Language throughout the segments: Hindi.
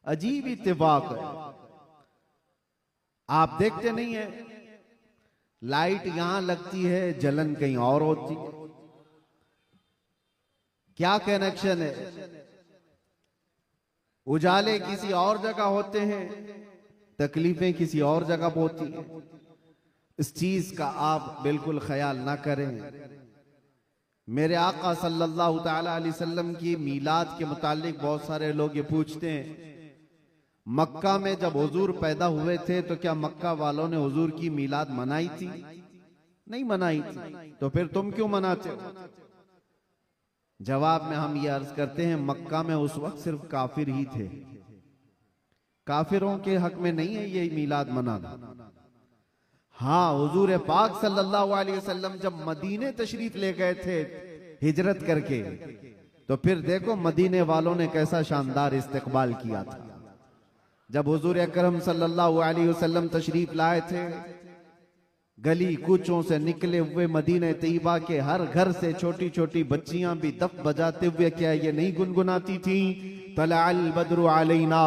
अजीब इत्तेफाक है। आप देखते नहीं है, लाइट यहां लगती है, जलन कहीं और होती है। क्या कनेक्शन है? उजाले किसी और जगह होते हैं, तकलीफें किसी और जगह होती हैं। इस चीज का आप बिल्कुल ख्याल ना करें। मेरे आका सल्लल्लाहु ताला अलैहि वसल्लम की मीलाद के मुतालिक बहुत सारे लोग ये पूछते हैं, मक्का में जब हुजूर पैदा हुए थे तो क्या मक्का वालों ने हुजूर की मीलाद मनाई थी? नहीं मनाई थी, तो फिर तुम क्यों मनाते हो? जवाब में हम ये अर्ज करते हैं, मक्का में उस वक्त सिर्फ काफिर ही थे, काफिरों के हक में नहीं है ये मीलाद मनाना। हाँ, हुजूर पाक सल्लल्लाहु अलैहि वसल्लम जब मदीने तशरीफ ले गए थे हिजरत करके, तो फिर देखो मदीने वालों ने कैसा शानदार इस्तकबाल किया था। जब हुजूर अकरम सल्लल्लाहु अलैहि वसल्लम तशरीफ लाए थे, गली कूचों से निकले हुए मदीने तैयबा के हर घर से छोटी छोटी बच्चियां भी दफ बजाते हुए क्या ये नहीं गुनगुनाती थी, तलअल बद्रु अलैना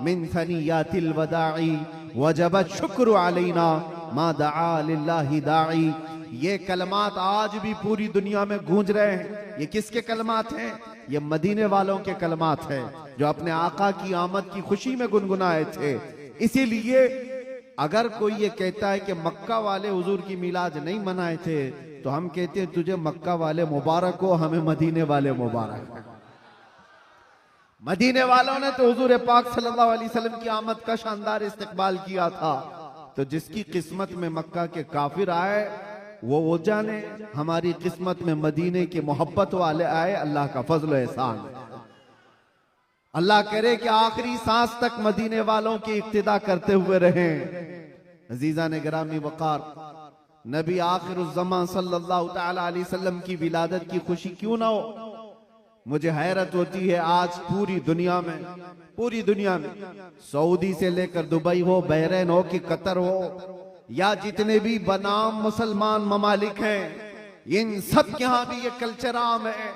मिन सनियातिल वदाई वजबत शुक्र अलैना मा दआ लिल्लाहि दाई। ये कलमात आज भी पूरी दुनिया में गूंज रहे हैं। ये किसके कलमात हैं? ये मदीने वालों के कलमात हैं, जो अपने आका की आमद की खुशी में गुनगुनाए थे। इसीलिए अगर कोई ये कहता है कि मक्का वाले हुजूर की मिलाद नहीं मनाए थे, तो हम कहते हैं तुझे मक्का वाले मुबारक हो, हमें मदीने वाले मुबारक। मदीने वालों ने तो हुजूर पाक सल्लल्लाहु अलैहि वसल्लम की आमद का शानदार इस्तकबाल किया था। तो जिसकी किस्मत में मक्का के काफिर आए वो जाने, हमारी किस्मत में मदीने की मोहब्बत वाले आए, अल्लाह का फजल एहसान। अल्लाह करे कि आखिरी सांस तक मदीने वालों की इक्तिदा करते हुए रहें। अजीजा ने गिरामी वकार, नबी आखिरुज़्ज़मान सल्लल्लाहु ताला अलैहि वसल्लम की विलादत की खुशी क्यों ना हो? मुझे हैरत होती है, आज पूरी दुनिया में सऊदी से लेकर दुबई हो, बहरीन हो कि कतर हो, या जितने भी बनाम मुसलमान ममालिक हैं, इन सब के यहां भी ये कल्चर आम है।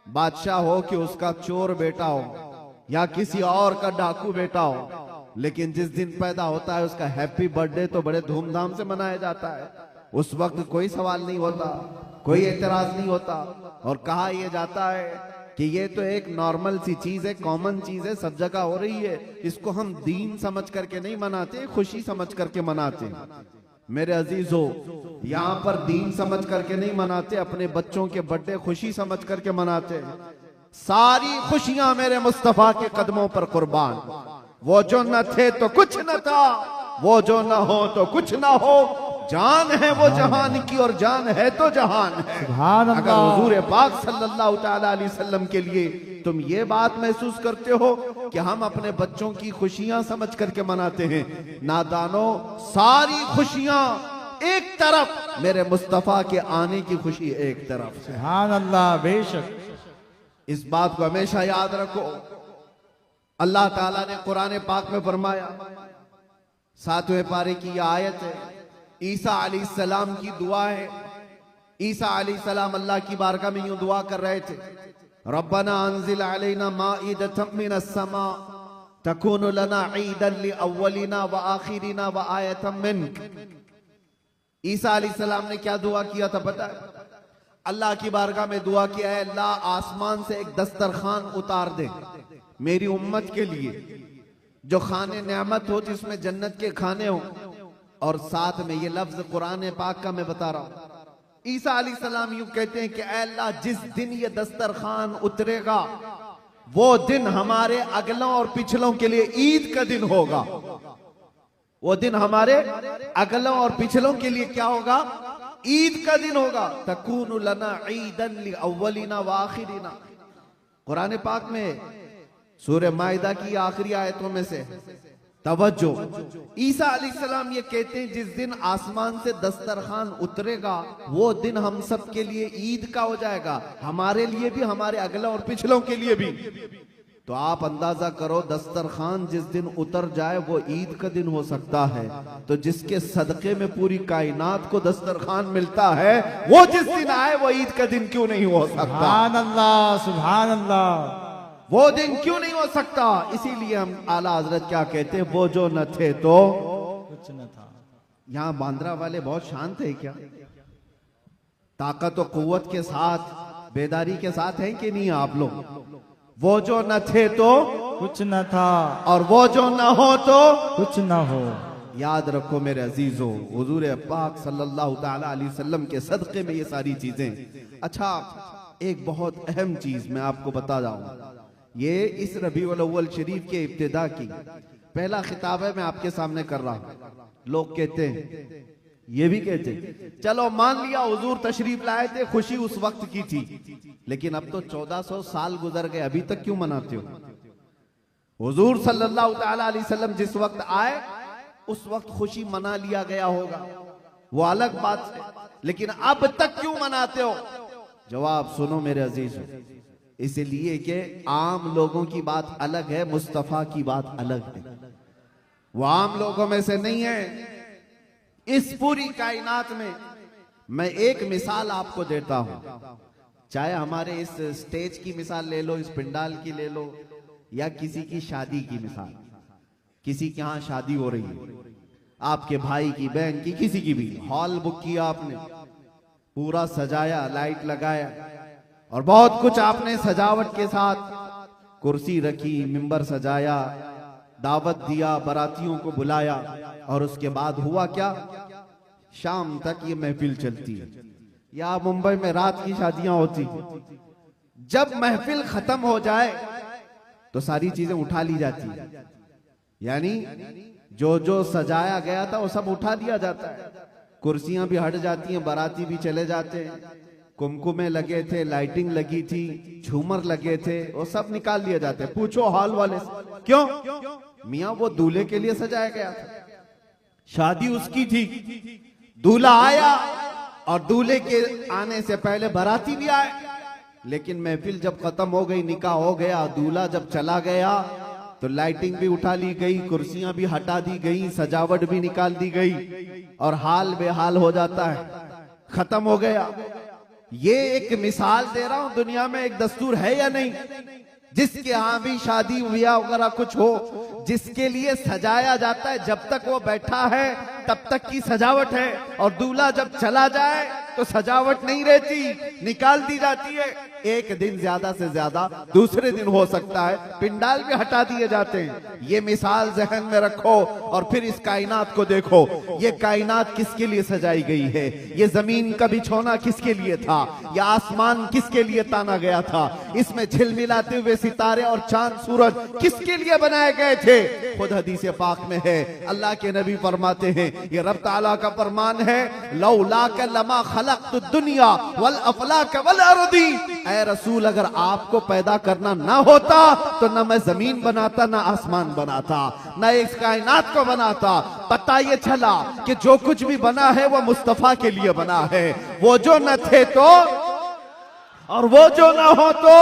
बादशाह हो कि उसका चोर बेटा हो या किसी और का डाकू बेटा हो, लेकिन जिस दिन पैदा होता है उसका हैप्पी बर्थडे तो बड़े धूमधाम से मनाया जाता है। उस वक्त कोई सवाल नहीं होता, कोई एतराज नहीं होता, और कहा यह जाता है कि ये तो एक नॉर्मल सी चीज है, कॉमन चीज है, सब जगह हो रही है, इसको हम दीन समझ करके नहीं मनाते, खुशी समझ करके मनाते। मेरे अजीजों, यहाँ पर दीन समझ करके नहीं मनाते, अपने बच्चों के बर्थडे खुशी समझ करके मनाते। सारी खुशियां मेरे मुस्तफा के कदमों पर कुर्बान। वो जो न थे तो कुछ न था, वो जो न हो तो कुछ न हो, जान है वो जहान की और जान है तो जहान है। अगर हुजूर पाक सल्लल्लाहु ताला अलैहि वसल्लम के लिए तुम ये बात महसूस करते हो कि हम अपने बच्चों की खुशियां समझ करके मनाते हैं, नादानो, सारी खुशियां एक तरफ, मेरे मुस्तफा के आने की खुशी एक तरफ। सुभान अल्लाह, बेशक। इस बात को हमेशा याद रखो। अल्लाह ताला ने कुरान पाक में फरमाया, 7वें पारे की यह आयत है, ईसा अलैहिस्सलाम की दुआ है। ईसा अलैहिस्सलाम अल्लाह की बारगाह में यूं दुआ कर रहे थे, रब्बना अंजिल अलैना माइदतम मिनस समा तकूनु लना ईदन लिअव्वलिना व आखिरिना व आयतम मिनक। ईसा अलैहिस्सलाम ने क्या दुआ किया था पता है? अल्लाह की बारगाह में दुआ किया है, अल्लाह आसमान से एक दस्तरखान उतार दे मेरी उम्मत के लिए, जो खाने नेमत हो, जिसमें जन्नत के खाने हो, और साथ में ये लफ्ज कुरान पाक का मैं बता रहा हूं। ईसा अलैहिस्सलाम यूं कहते हैं कि ऐ अल्लाह, जिस दिन ये दस्तरखान उतरेगा वो दिन हमारे अगलों और पिछलों के लिए ईद का दिन होगा। वो दिन हमारे अगलों और पिछलों के लिए क्या होगा? ईद का दिन होगा। तकूनु लना ईदन लिअव्वलिना व आखिरिना। कुरान पाक में सूरह माइदा की आखिरी आयतों में से तवज्जो, ईसा अलैहिस्सलाम ये कहते हैं जिस दिन आसमान से दस्तरखान उतरेगा वो दिन हम सब के लिए ईद का हो जाएगा, हमारे लिए भी, हमारे अगला और पिछलों के लिए भी। तो आप अंदाजा करो, दस्तरखान जिस दिन उतर जाए वो ईद का दिन हो सकता है, तो जिसके सदके में पूरी कायनात को दस्तरखान मिलता है, वो जिस दिन आए वो ईद का दिन क्यों नहीं हो सकता? सुभान अल्लाह, सुभान अल्लाह। वो दिन क्यों नहीं हो सकता? इसीलिए हम आला हजरत क्या कहते हैं, वो जो न थे तो कुछ न था। यहां बांद्रा वाले बहुत शांत है क्या? ताकत और कुव्वत के साथ, बेदारी के साथ हैं कि नहीं आप लोग? वो जो न थे तो कुछ न था और वो जो न हो तो कुछ न हो। याद रखो मेरे अजीजों, हुजूर पाक सल्लल्लाहु ताला अलैहि वसल्लम के सदक़े में ये सारी चीजें। अच्छा, एक बहुत अहम चीज मैं आपको बता जाऊं, ये इस रबीउल अव्वल शरीफ के इब्तिदा की पहला खिताब है, मैं आपके सामने कर रहा हूं। लोग कहते हैं, ये भी कहते हैं, चलो मान लिया हुजूर तशरीफ लाए थे, खुशी उस वक्त की थी, लेकिन अब तो 1400 साल गुजर गए, अभी तक क्यों मनाते हो? हुजूर सल्लल्लाहु ताला अलैहि वसल्लम जिस वक्त आए उस वक्त खुशी मना लिया गया होगा, वो अलग बात है, लेकिन अब तक क्यों मनाते हो? जवाब सुनो मेरे अजीज, इसलिए कि आम लोगों की बात अलग है, मुस्तफा की बात अलग है। वो आम लोगों में से नहीं है। इस पूरी कायनात में मैं एक मिसाल आपको देता हूं, चाहे हमारे इस स्टेज की मिसाल ले लो, इस पंडाल की ले लो, या किसी की शादी की मिसाल। किसी के यहां शादी हो रही है, आपके भाई की, बहन की, किसी की भी, हॉल बुक किया आपने, पूरा सजाया, लाइट लगाया और बहुत कुछ आपने सजावट के साथ, कुर्सी रखी, मिंबर सजाया, दावत दिया, बारातियों को बुलाया, और उसके बाद हुआ क्या? शाम तक ये महफिल चलती है। या मुंबई में रात की शादियां होती, जब महफिल खत्म हो जाए तो सारी चीजें उठा ली जाती है, यानी जो जो सजाया गया था वो सब उठा दिया जाता है, कुर्सियां भी हट जाती हैं, बाराती भी चले जाते हैं, कुमकुमे लगे थे, लाइटिंग लगी थी, झूमर लगे थे, वो सब निकाल दिए जाते हैं। पूछो हॉल वाले से, क्यों? मियां वो दूल्हे के लिए सजाया गया था, शादी उसकी थी, दूल्हा आया और दूल्हे के आने से पहले बाराती भी आए, लेकिन महफिल जब खत्म हो गई, निकाह हो गया, दूल्हा जब चला गया तो लाइटिंग भी उठा ली गई, कुर्सियां भी हटा दी गई, सजावट भी निकाल दी गई और हाल बेहाल हो जाता है, खत्म हो गया। ये एक मिसाल दे रहा हूं, दुनिया में एक दस्तूर है या नहीं, जिसके यहां भी शादी ब्याह वगैरह कुछ हो, जिसके लिए सजाया जाता है, जब तक वो बैठा है तब तक की सजावट है, और दूल्हा जब चला जाए तो सजावट नहीं रहती, निकाल दी जाती है। एक दिन ज्यादा से ज्यादा दूसरे दिन हो सकता है, पिंडाल भी हटा दिए जाते हैं। ये मिसाल जहन में रखो और फिर इस कायनात को देखो, ये कायनात किसके लिए सजाई गई है? ये जमीन का बिछौना किसके लिए था? ये आसमान किसके लिए ताना गया था? इसमें झिलमिलाते हुए सितारे और चांद सूरज किसके लिए बनाए गए थे? खुद हदीस पाक में है, अल्लाह के नबी फरमाते हैं, ये रब ताला का फरमान है, लौला का लमा खलक़तु दुनिया वल अफलाक वल अर्दी। ऐ रसूल, अगर आपको पैदा करना ना होता तो ना मैं जमीन बनाता, ना आसमान बनाता, ना इस कायनात को बनाता। पता ये चला कि जो कुछ भी बना है वो मुस्तफा के लिए बना है। वो जो न थे तो और वो जो ना हो तो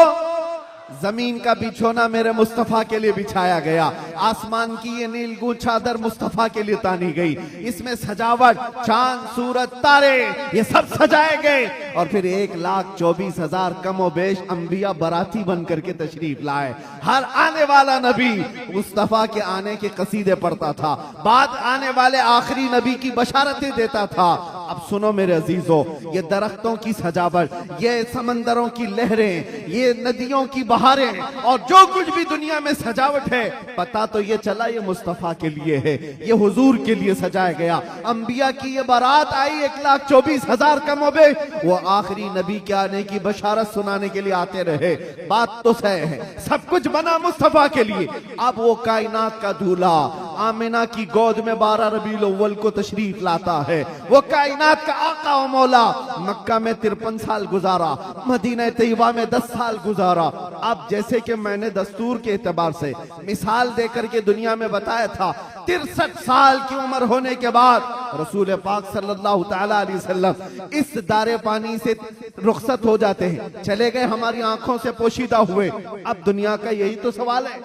जमीन का बिछोना मेरे मुस्तफा के लिए बिछाया गया, आसमान की ये नीलगू चादर मुस्तफा के लिए तानी गई, इसमें सजावट, चांद सूरज तारे ये सब सजाए गए, और फिर 1,24,000 कमो बेश अंबिया बाराती बन करके तशरीफ लाए। हर आने वाला नबी मुस्तफा के आने के कसीदे पढ़ता था, बाद आने वाले आखिरी नबी की बशारतें देता था। अब सुनो मेरे अजीजों, ये दरख्तों की सजावट, ये समंदरों की लहरें, ये नदियों की बहारें और जो कुछ भी दुनिया में सजावट है, पता तो ये चला ये मुस्तफा के लिए है, ये हुजूर के लिए सजाया गया। अंबिया की ये बारात आई 1,24,000 कमोबे, वो आखिरी नबी के आने की बशारत सुनाने के लिए आते रहे। बात तो सही है, सब कुछ बना मुस्तफा के लिए। अब वो कायनात का दूल्हा आमिना की गोद में 12 रबीउल अव्वल को तशरीफ लाता है। वो कायनात का आका व मौला मक्का में 53 साल गुजारा, मदीना तैयबा में 10 साल गुजारा। अब जैसे कि मैंने दस्तूर के एतबार से मिसाल देकर के दुनिया में बताया था, 63 साल की उम्र होने के बाद रसूल पाक सल्लल्लाहु ताला अलैहि वसल्लम इस दारे पानी से रुखसत हो जाते हैं, चले गए, हमारी आंखों से पोशीदा हुए। अब दुनिया का यही तो सवाल है,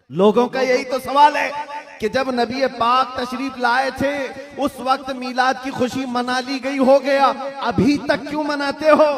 लोगों का यही तो सवाल है कि जब नबी पाक तशरीफ लाए थे उस वक्त मीलाद की खुशी मना ली गई, हो गया, अभी तक क्यों मनाते हो?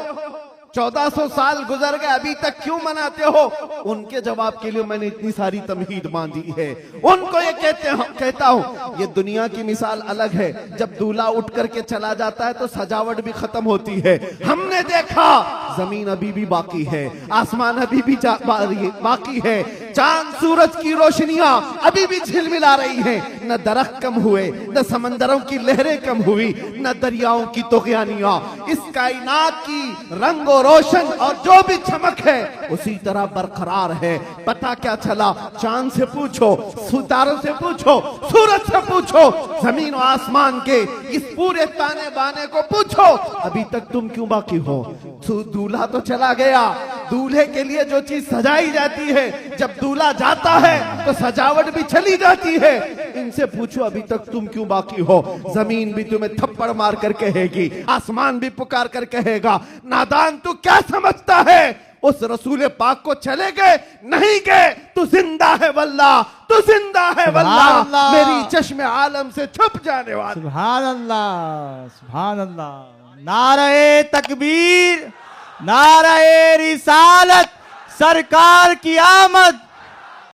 1400 साल गुजर गए, अभी तक क्यों मनाते हो? उनके जवाब के लिए मैंने इतनी सारी तमहीद बांधी है। उनको ये कहता हूं, ये दुनिया की मिसाल अलग है। जब दूल्हा उठ करके चला जाता है तो सजावट भी खत्म होती है। हमने देखा जमीन अभी भी बाकी है, आसमान अभी भी बाकी है, चांद सूरज की रोशनियां अभी भी झिलमिला रही हैं। न दरख्त कम हुए, न समंदरों की लहरें कम हुई, न दरियाओं की तुग़यानियां। इस कायनात की रंग और रोशन और जो भी चमक है उसी तरह बरकरार है। पता क्या चला? चांद से पूछो, सितारों से पूछो, सूरज से पूछो, जमीन और आसमान के इस पूरे ताने बाने को पूछो, अभी तक तुम क्यों बाकी हो? दूल्हा तो चला गया, दूल्हे के लिए जो चीज सजाई जाती है, जब दूल्हा जाता है तो सजावट भी चली जाती है। इनसे पूछो अभी तक तुम क्यों बाकी हो? जमीन भी तुम्हें थप्पड़ मार कर कहेगी, आसमान भी पुकार कर कहेगा, नादान तू क्या समझता है? उस रसूल पाक को चले गए, नहीं गए, तू जिंदा है वल्लाह, तू जिंदा है वल्लाह, मेरी चश्मे आलम से छुप जाने वाला। सुभान अल्लाह, सुभान अल्लाह। नारे तकबीर, नारे रिसालत, सरकार की आमद।